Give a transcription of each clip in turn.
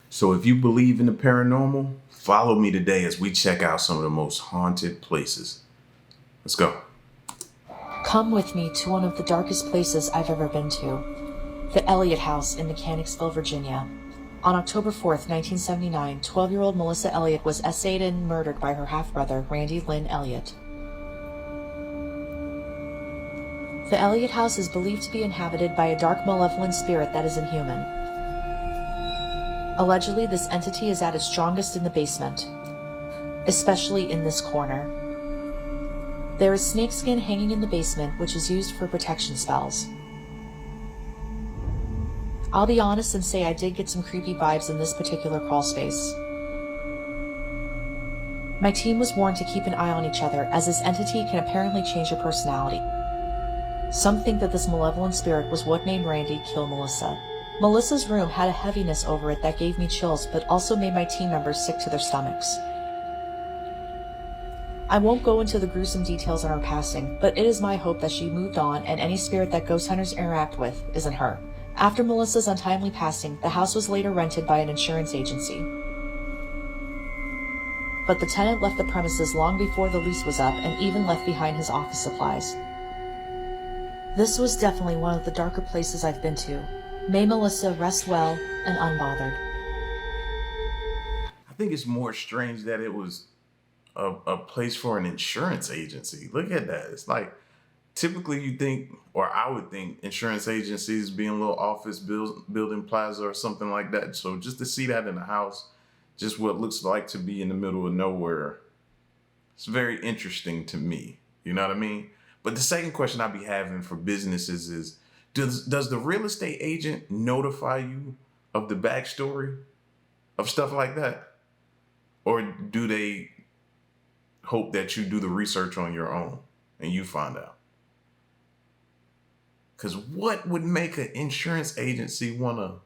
So if you believe in the paranormal, follow me today as we check out some of the most haunted places. Let's go. Come with me to one of the darkest places I've ever been to, the Elliott House in Mechanicsville, Virginia. On October 4th, 1979, 12-year-old Melissa Elliott was essayed and murdered by her half-brother, Randy Lynn Elliott. The Elliott House is believed to be inhabited by a dark, malevolent spirit that is inhuman. Allegedly, this entity is at its strongest in the basement, especially in this corner. There is snakeskin hanging in the basement, which is used for protection spells. I'll be honest and say I did get some creepy vibes in this particular crawl space. My team was warned to keep an eye on each other, as this entity can apparently change your personality. Some think that this malevolent spirit was what made Randy kill Melissa. Melissa's room had a heaviness over it that gave me chills, but also made my team members sick to their stomachs. I won't go into the gruesome details on her passing, but it is my hope that she moved on and any spirit that ghost hunters interact with isn't her. After Melissa's untimely passing, the house was later rented by an insurance agency. But the tenant left the premises long before the lease was up and even left behind his office supplies. This was definitely one of the darker places I've been to. May Melissa rest well and unbothered. I think it's more strange that it was a place for an insurance agency. Look at that. It's like, typically you think, or I would think, insurance agencies being little office building plaza or something like that. So just to see that in a house, just what looks like to be in the middle of nowhere, it's very interesting to me. You know what I mean? But the second question I'd be having for businesses is, does the real estate agent notify you of the backstory of stuff like that? Or do they hope that you do the research on your own and you find out? Because what would make an insurance agency want to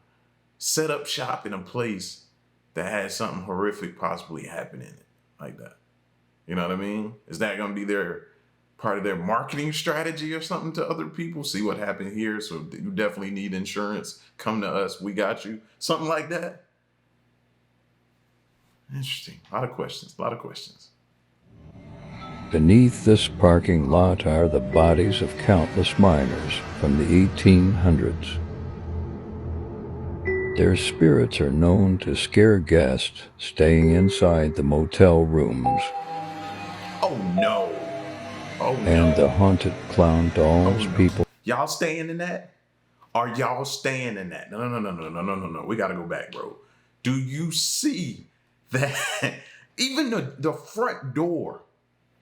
set up shop in a place that has something horrific possibly happen in it like that? You know what I mean? Is that going to be their part of their marketing strategy or something to other people? See what happened here, so you definitely need insurance. Come to us, we got you. Something like that. Interesting. A lot of questions. Beneath this parking lot are the bodies of countless miners from the 1800s. Their spirits are known to scare guests staying inside the motel rooms. Oh no. And the haunted clown dolls people. Y'all staying in that? Are y'all staying in that? No. We gotta go back, bro. Do you see that? Even the front door.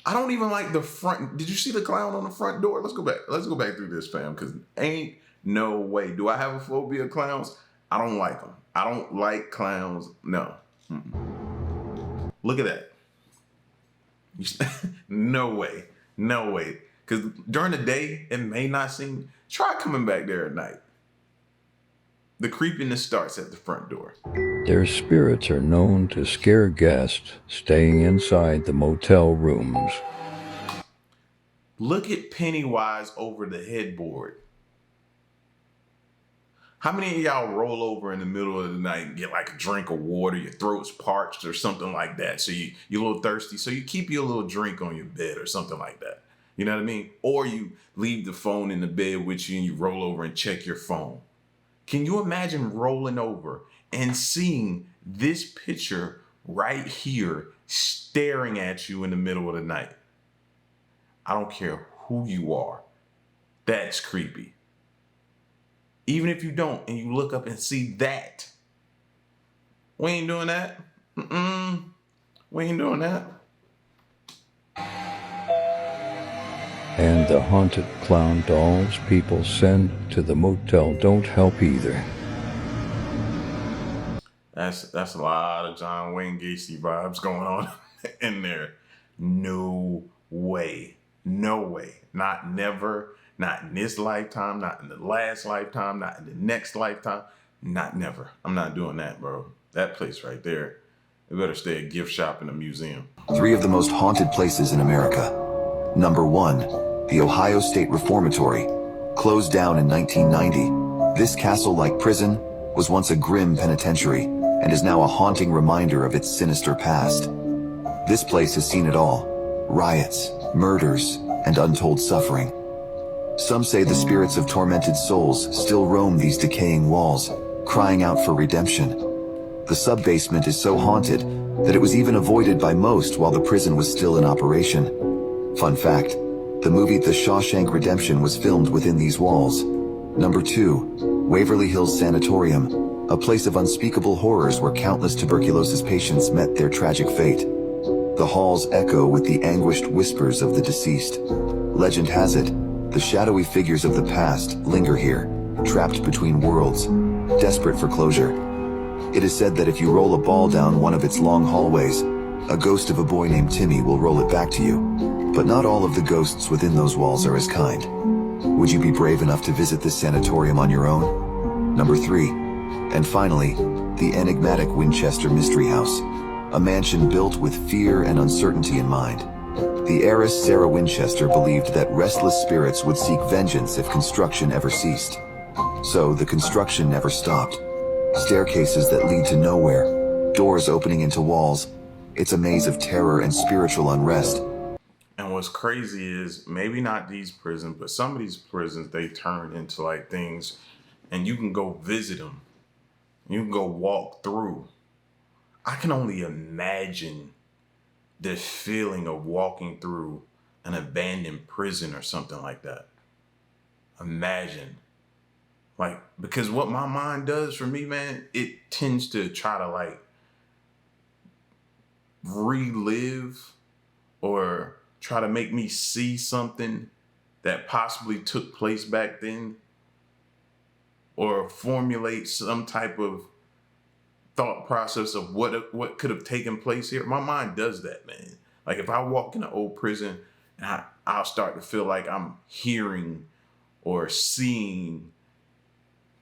I don't even like the front. Did you see the clown on the front door? Let's go back through this, fam, because ain't no way. Do I have a phobia of clowns? I don't like them. I don't like clowns. No. Look at that. No way. Because during the day, it may not seem. Try coming back there at night. The creepiness starts at the front door. Their spirits are known to scare guests staying inside the motel rooms. Look at Pennywise over the headboard. How many of y'all roll over in the middle of the night and get like a drink of water, your throat's parched or something like that, so you're a little thirsty, so you keep your little drink on your bed or something like that? You know what I mean? Or you leave the phone in the bed with you and you roll over and check your phone. Can you imagine rolling over and seeing this picture right here staring at you in the middle of the night? I don't care who you are. That's creepy. Even if you don't and you look up and see that. We ain't doing that. We ain't doing that. And the haunted clown dolls people send to the motel don't help either. That's a lot of John Wayne Gacy vibes going on in there. No way. Not never. Not in this lifetime. Not in the last lifetime. Not in the next lifetime. Not never. I'm not doing that, bro. That place right there. It better stay a gift shop in a museum. 3 of the most haunted places in America. Number 1, the Ohio State Reformatory. Closed down in 1990, this castle-like prison was once a grim penitentiary, and is now a haunting reminder of its sinister past. This place has seen it all: riots, murders, and untold suffering. Some say the spirits of tormented souls still roam these decaying walls, crying out for redemption. The sub-basement is so haunted that it was even avoided by most while the prison was still in operation. Fun fact, the movie The Shawshank Redemption was filmed within these walls. Number 2, Waverly Hills Sanatorium, a place of unspeakable horrors where countless tuberculosis patients met their tragic fate. The halls echo with the anguished whispers of the deceased. Legend has it, the shadowy figures of the past linger here, trapped between worlds, desperate for closure. It is said that if you roll a ball down one of its long hallways, a ghost of a boy named Timmy will roll it back to you. But not all of the ghosts within those walls are as kind. Would you be brave enough to visit this sanatorium on your own? Number 3, and finally, the enigmatic Winchester Mystery House, a mansion built with fear and uncertainty in mind. The heiress Sarah Winchester believed that restless spirits would seek vengeance if construction ever ceased. So the construction never stopped. Staircases that lead to nowhere, doors opening into walls. It's a maze of terror and spiritual unrest. And what's crazy is maybe not these prisons, but some of these prisons, they turn into like things, and you can go visit them. You can go walk through. I can only imagine the feeling of walking through an abandoned prison or something like that. Imagine. Like, because what my mind does for me, man, it tends to try to like relive or try to make me see something that possibly took place back then, or formulate some type of thought process of what could have taken place here. My mind does that, man. Like if I walk in an old prison, and I'll start to feel like I'm hearing or seeing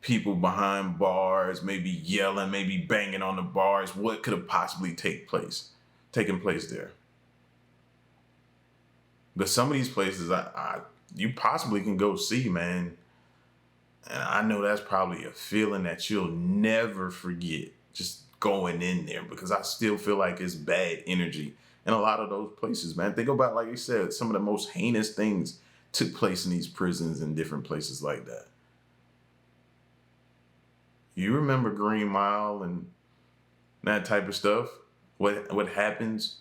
people behind bars, maybe yelling, maybe banging on the bars. What could have possibly taken place there? But some of these places, you possibly can go see, man. And I know that's probably a feeling that you'll never forget, just going in there, because I still feel like it's bad energy in a lot of those places, man. Think about, like you said, some of the most heinous things took place in these prisons and different places like that. You remember Green Mile and that type of stuff? What happens?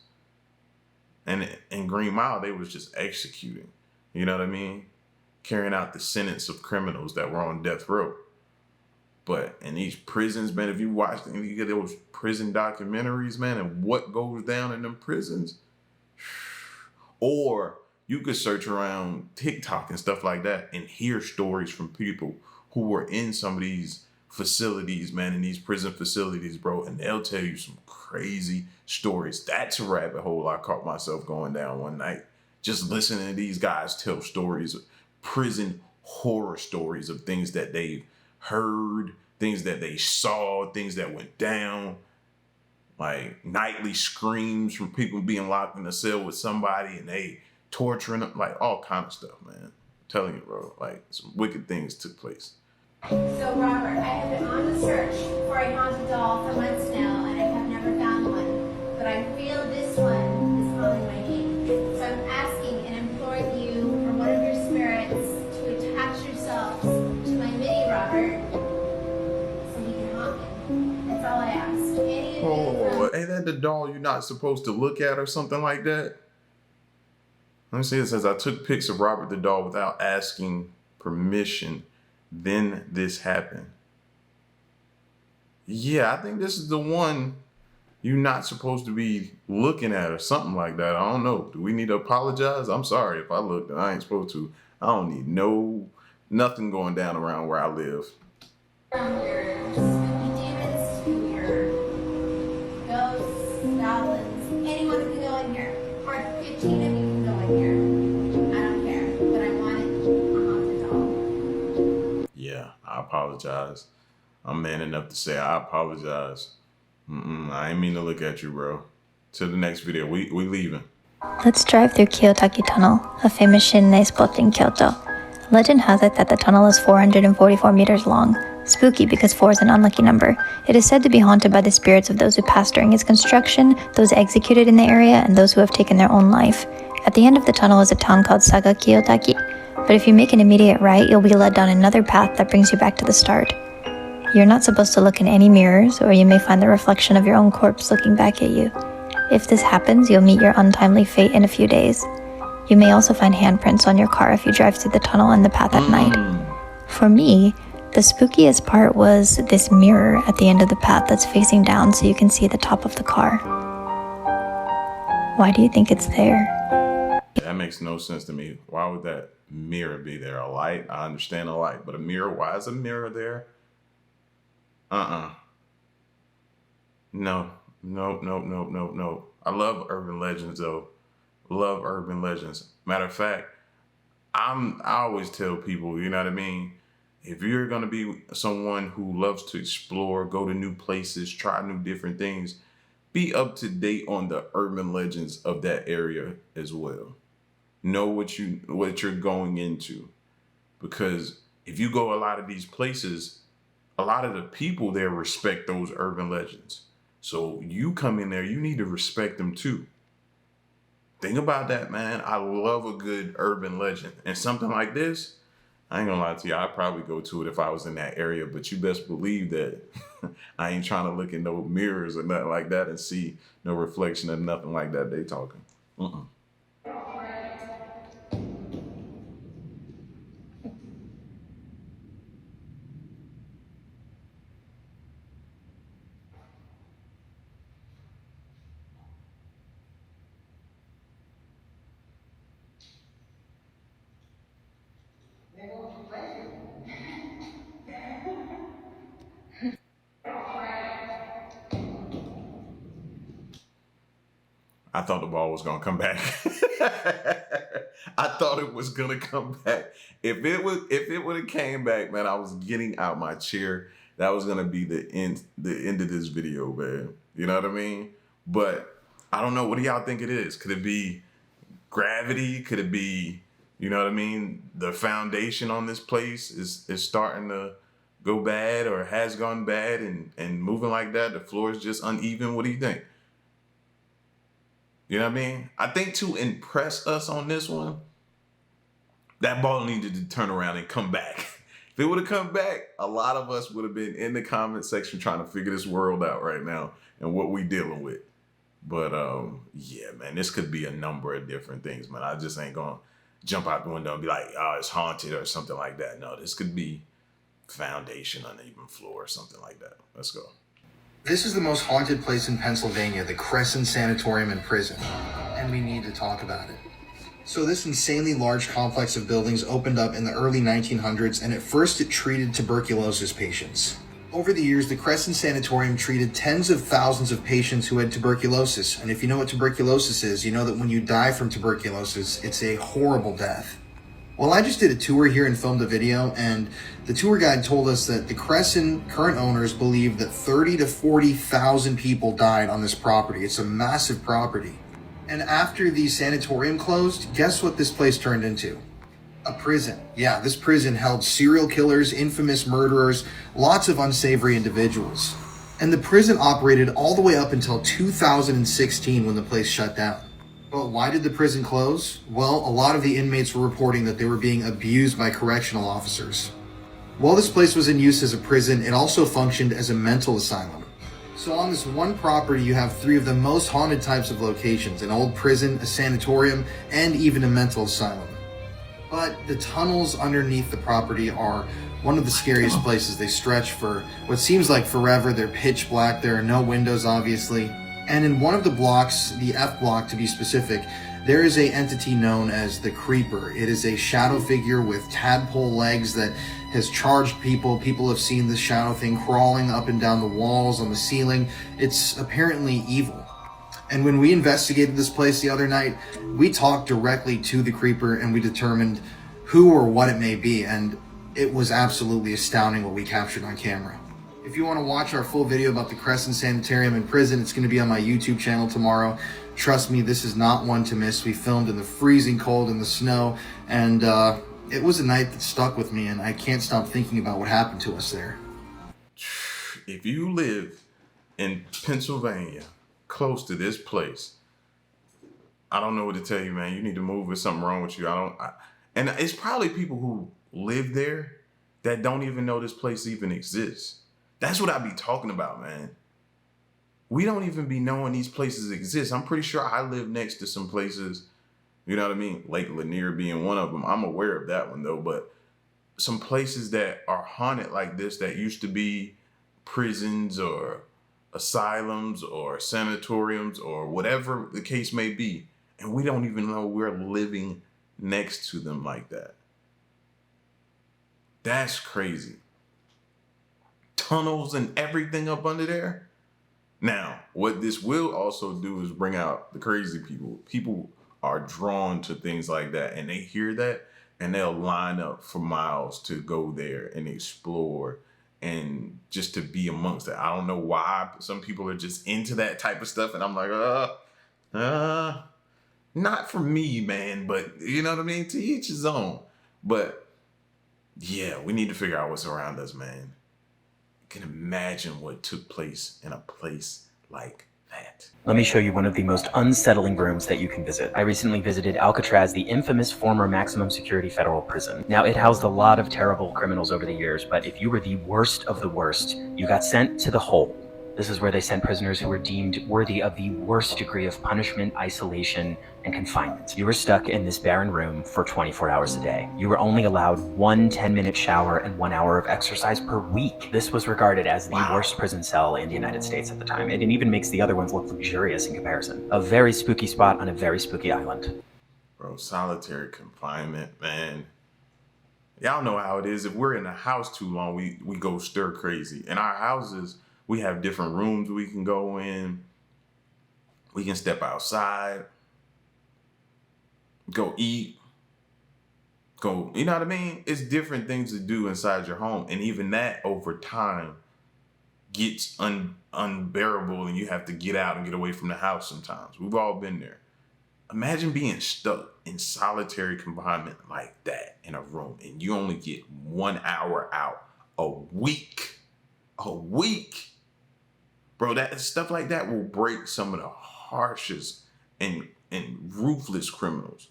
And in Green Mile, they was just executing. You know what I mean? Carrying out the sentence of criminals that were on death row. But in these prisons, man, if you watch them, you get those prison documentaries, man, and what goes down in them prisons. Or you could search around TikTok and stuff like that and hear stories from people who were in some of these facilities, man, in these prison facilities, bro, and they'll tell you some crazy stories. That's a rabbit hole I caught myself going down one night, just listening to these guys tell stories, prison horror stories of things that they've heard, things that they saw, things that went down, like nightly screams from people being locked in a cell with somebody and they torturing them, like all kind of stuff, man. I'm telling you, bro, like some wicked things took place. So, Robert, I have been on the search for a haunted doll for months now, and I have never found one. But I feel this one is calling my name. So I'm asking and imploring you or one of your spirits to attach yourselves to my mini Robert so he can haunt me. That's all I ask. Ain't that the doll you're not supposed to look at or something like that? Let me see, it says, I took pics of Robert the doll without asking permission. Then this happened. Yeah, I think this is the one you're not supposed to be looking at or something like that. I don't know. Do we need to apologize? I'm sorry if I looked and I ain't supposed to. I don't need nothing going down around where I live. Your spooky demons, your ghosts, goblins, anyone who can go in here. Or 15 of you can go in here. I don't care, but I wanted a haunted doll. Yeah, I apologize. I'm man enough to say I apologize. I ain't mean to look at you, bro. Till the next video, we leaving. Let's drive through Kiyotaki Tunnel, a famous Shinrei spot in Kyoto. Legend has it that the tunnel is 444 meters long, Spooky because 4 is an unlucky number. It is said to be haunted by the spirits of those who passed during its construction, those executed in the area, and those who have taken their own life. At the end of the tunnel is a town called Saga Kiyotaki, but if you make an immediate right, you'll be led down another path that brings you back to the start. You're not supposed to look in any mirrors, or you may find the reflection of your own corpse looking back at you. If this happens, you'll meet your untimely fate in a few days. You may also find handprints on your car if you drive through the tunnel and the path at night. For me, the spookiest part was this mirror at the end of the path that's facing down so you can see the top of the car. Why do you think it's there? That makes no sense to me. Why would that mirror be there? A light? I understand a light, but a mirror? Why is a mirror there? No. I love urban legends though. Love urban legends. Matter of fact, I always tell people, you know what I mean? If you're gonna be someone who loves to explore, go to new places, try new different things, be up to date on the urban legends of that area as well. Know what you're going into. Because if you go a lot of these places, a lot of the people there respect those urban legends. So you come in there, you need to respect them too. Think about that, man. I love a good urban legend. And something like this, I ain't gonna lie to you, I'd probably go to it if I was in that area, but you best believe that I ain't trying to look in no mirrors or nothing like that and see no reflection of nothing like that they talking. I thought the ball was gonna come back. I thought it was gonna come back. If it would have came back, man, I was getting out my chair. That was gonna be the end of this video, man. You know what I mean? But I don't know. What do y'all think it is? Could it be gravity? Could it be, you know what I mean? The foundation on this place is starting to go bad or has gone bad and moving like that. The floor is just uneven. What do you think? You know what I mean? I think to impress us on this one, that ball needed to turn around and come back. If it would have come back, a lot of us would have been in the comment section trying to figure this world out right now and what we dealing with. But yeah, man, this could be a number of different things, man. I just ain't gonna jump out the window and be like, oh, it's haunted or something like that. No, this could be foundation, uneven floor or something like that. Let's go. This is the most haunted place in Pennsylvania, the Cresson Sanatorium and Prison, and we need to talk about it. So this insanely large complex of buildings opened up in the early 1900s, and at first it treated tuberculosis patients. Over the years, the Cresson Sanatorium treated tens of thousands of patients who had tuberculosis, and if you know what tuberculosis is, you know that when you die from tuberculosis, it's a horrible death. Well, I just did a tour here and filmed a video, and the tour guide told us that the Cresson current owners believe that 30 to 40,000 people died on this property. It's a massive property. And after the sanatorium closed, guess what this place turned into? A prison. Yeah, this prison held serial killers, infamous murderers, lots of unsavory individuals. And the prison operated all the way up until 2016 when the place shut down. But why did the prison close? Well, a lot of the inmates were reporting that they were being abused by correctional officers. While this place was in use as a prison, it also functioned as a mental asylum. So on this one property, you have 3 of the most haunted types of locations: an old prison, a sanatorium, and even a mental asylum. But the tunnels underneath the property are one of the scariest places. They stretch for what seems like forever. They're pitch black. There are no windows, obviously. And in one of the blocks, the F block to be specific, there is an entity known as the Creeper. It is a shadow figure with tadpole legs that has charged people. People have seen this shadow thing crawling up and down the walls, on the ceiling. It's apparently evil. And when we investigated this place the other night, we talked directly to the Creeper and we determined who or what it may be. And it was absolutely astounding what we captured on camera. If you want to watch our full video about the Cresson Sanatorium and Prison, it's going to be on my YouTube channel tomorrow. Trust me, this is not one to miss. We filmed in the freezing cold in the snow, and it was a night that stuck with me, and I can't stop thinking about what happened to us there. if you live in Pennsylvania, close to this place, I don't know what to tell you, man. You need to move. There's something wrong with you. And it's probably people who live there that don't even know this place even exists. That's what I be talking about, man. We don't even be knowing these places exist. I'm pretty sure I live next to some places, you know what I mean? Lake Lanier being one of them. I'm aware of that one though, but some places that are haunted like this that used to be prisons or asylums or sanatoriums or whatever the case may be, and we don't even know we're living next to them like that. That's crazy. Tunnels and everything up under there. Now, what this will also do is bring out the crazy people. People are drawn to things like that, and they hear that, and they'll line up for miles to go there and explore and just to be amongst it. I don't know why. Some people are just into that type of stuff, and I'm like, not for me, man. But you know what I mean? To each his own. But yeah, we need to figure out what's around us, man. Can imagine what took place in a place like that. Let me show you one of the most unsettling rooms that you can visit. I recently visited Alcatraz, the infamous former maximum security federal prison. Now, it housed a lot of terrible criminals over the years, but if you were the worst of the worst, you got sent to the hole. This is where they sent prisoners who were deemed worthy of the worst degree of punishment, isolation, and confinement. You were stuck in this barren room for 24 hours a day. You were only allowed 1 10-minute shower and 1 hour of exercise per week. This was regarded as the worst prison cell in the United States at the time. It even makes the other ones look luxurious in comparison. A very spooky spot on a very spooky island. Bro, solitary confinement, man. Y'all know how it is. If we're in a house too long, we go stir crazy. In our houses, we have different rooms we can go in. We can step outside, go eat, go, you know what I mean? It's different things to do inside your home. And even that over time gets unbearable and you have to get out and get away from the house sometimes. We've all been there. Imagine being stuck in solitary confinement like that in a room and you only get 1 hour out a week. A week. Bro, that stuff like that will break some of the harshest and ruthless criminals.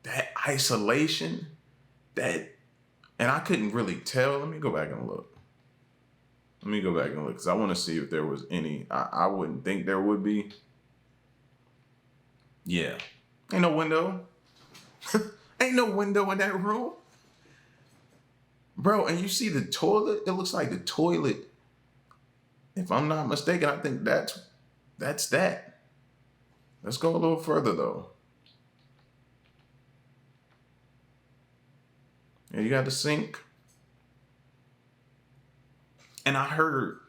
That isolation, and I couldn't really tell. Let me go back and look. Because I want to see if there was any. I wouldn't think there would be. Yeah. Ain't no window. Ain't no window in that room. Bro, and you see the toilet? It looks like the toilet. If I'm not mistaken, I think that's that. Let's go a little further though. Yeah, you got the sink. And I heard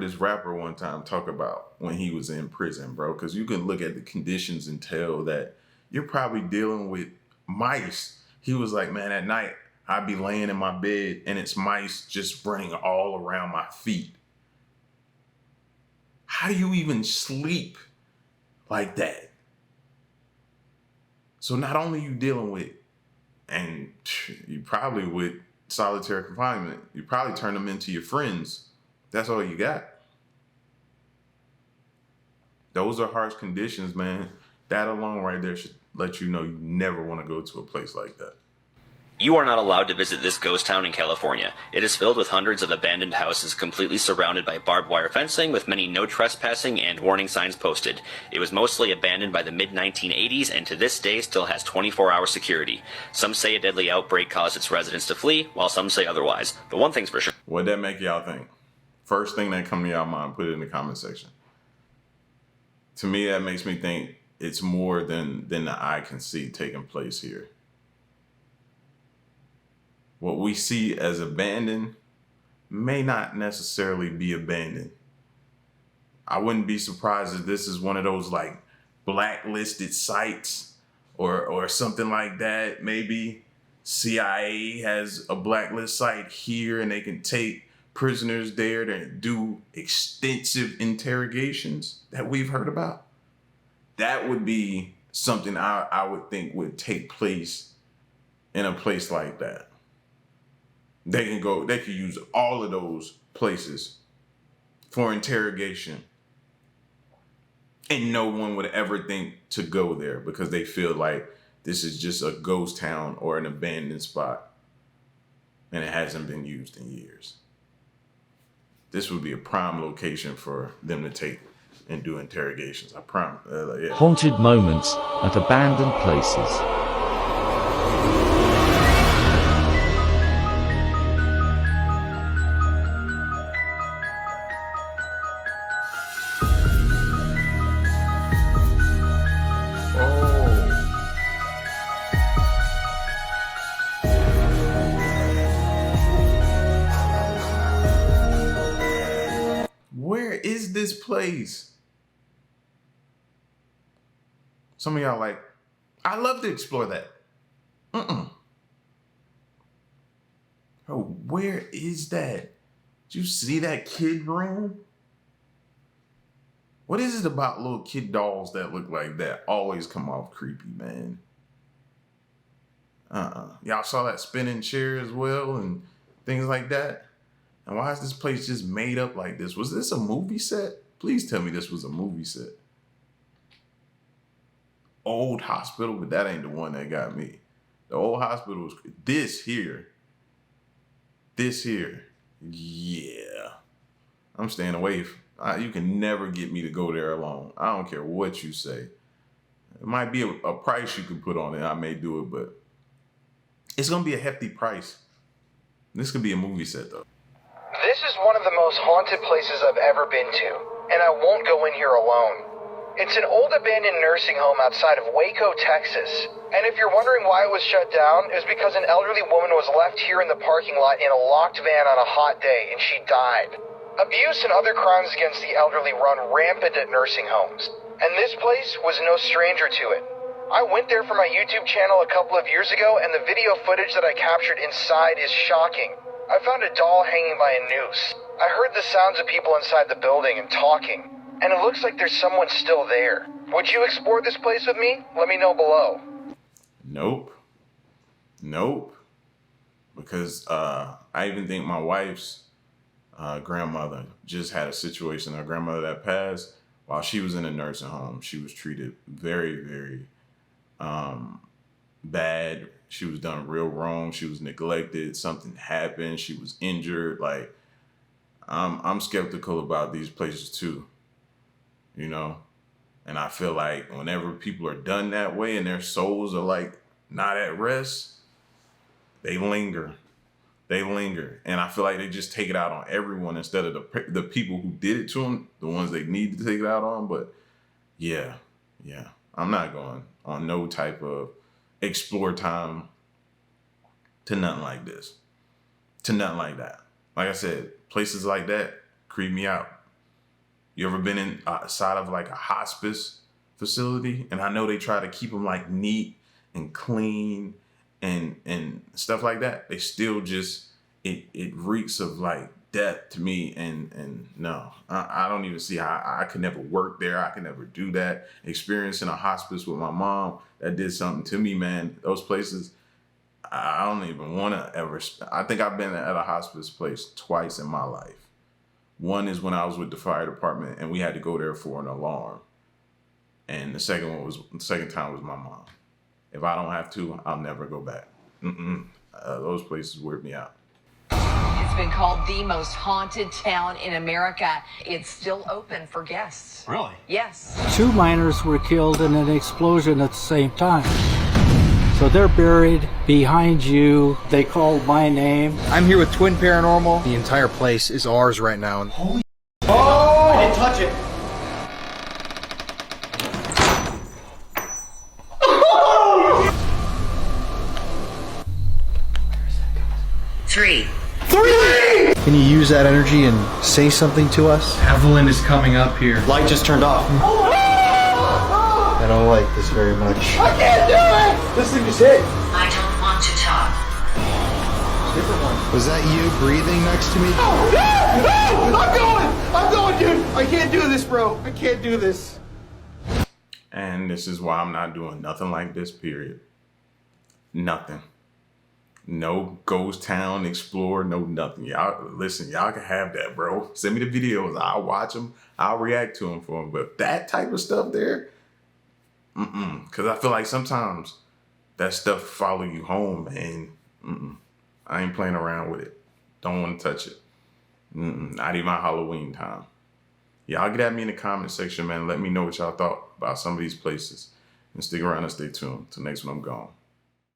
this rapper one time talk about when he was in prison, bro, because you can look at the conditions and tell that you're probably dealing with mice. He was like, man, at night, I'd be laying in my bed and it's mice just running all around my feet. How do you even sleep like that? So not only you dealing with, and you probably with solitary confinement, you probably turn them into your friends. That's all you got. Those are harsh conditions, man. That alone right there should let you know you never want to go to a place like that. You are not allowed to visit this ghost town in California. It is filled with hundreds of abandoned houses completely surrounded by barbed wire fencing with many no trespassing and warning signs posted. It was mostly abandoned by the mid-1980s and to this day still has 24-hour security. Some say a deadly outbreak caused its residents to flee, while some say otherwise. But one thing's for sure. What'd that make y'all think? First thing that come to y'all mind, put it in the comment section. To me, that makes me think it's more than the eye can see taking place here. What we see as abandoned may not necessarily be abandoned. I wouldn't be surprised if this is one of those like blacklisted sites or something like that. Maybe CIA has a blacklist site here and they can take prisoners there to do extensive interrogations that we've heard about. That would be something I would think would take place in a place like that. They could use all of those places for interrogation. And no one would ever think to go there because they feel like this is just a ghost town or an abandoned spot. And it hasn't been used in years. This would be a prime location for them to take and do interrogations. I promise. Yeah. Haunted moments at abandoned places. Where is this place? Some of y'all like, I'd love to explore that. Oh, where is that? Did you see that kid room? What is it about little kid dolls that look like that? Always come off creepy, man. Y'all saw that spinning chair as well and things like that? And why is this place just made up like this? Was this a movie set? Please tell me this was a movie set. Old hospital, but that ain't the one that got me. The old hospital was this here. This here. Yeah. I'm staying away. You can never get me to go there alone. I don't care what you say. It might be a price you could put on it. I may do it, but it's going to be a hefty price. This could be a movie set, though. This is one of the most haunted places I've ever been to, and I won't go in here alone. It's an old abandoned nursing home outside of Waco, Texas. And if you're wondering why it was shut down, it was because an elderly woman was left here in the parking lot in a locked van on a hot day, and she died. Abuse and other crimes against the elderly run rampant at nursing homes, and this place was no stranger to it. I went there for my YouTube channel a couple of years ago, and the video footage that I captured inside is shocking. I found a doll hanging by a noose. I heard the sounds of people inside the building and talking, and it looks like there's someone still there. Would you explore this place with me? Let me know below. Nope. Because I even think my wife's grandmother just had a situation. Her grandmother that passed while she was in a nursing home. She was treated very, very bad. She was done real wrong. She was neglected. Something happened. She was injured. Like, I'm skeptical about these places too, you know? And I feel like whenever people are done that way and their souls are like not at rest, they linger. And I feel like they just take it out on everyone instead of the people who did it to them, the ones they need to take it out on. But yeah, I'm not going on no type of explore time to nothing like this, to nothing like that. Like I said, places like that creep me out. You ever been inside of like a hospice facility? And I know they try to keep them like neat and clean and stuff like that. They still just, it reeks of like death to me. And no, I don't even see how I could never work there. I could never do that. Experiencing a hospice with my mom, that did something to me, man. Those places, I don't even want to ever. I think I've been at a hospice place twice in my life. One is when I was with the fire department and we had to go there for an alarm. And the second time was my mom. If I don't have to, I'll never go back. Those places weird me out. It's been called the most haunted town in America. It's still open for guests. Really? Yes. 2 miners were killed in an explosion at the same time. So they're buried behind you. They called my name. I'm here with Twin Paranormal. The entire place is ours right now. Holy I didn't touch it. Three. Can you use that energy and say something to us? Evelyn is coming up here. Light just turned off. I don't like this very much. I can't do it! This thing just hit. I don't want to talk. Different one. Was that you breathing next to me? I'm going, dude. I can't do this, bro. I can't do this. And this is why I'm not doing nothing like this, period. Nothing. No ghost town explorer, no nothing. Y'all, listen, y'all can have that, bro. Send me the videos. I'll watch them. I'll react to them for them. But that type of stuff there, because I feel like sometimes that stuff follow you home, and I ain't playing around with it. Don't want to touch it. Not even Halloween time. Y'all get at me in the comment section, man. Let me know what y'all thought about some of these places. And stick around and stay tuned. Till next one, I'm gone.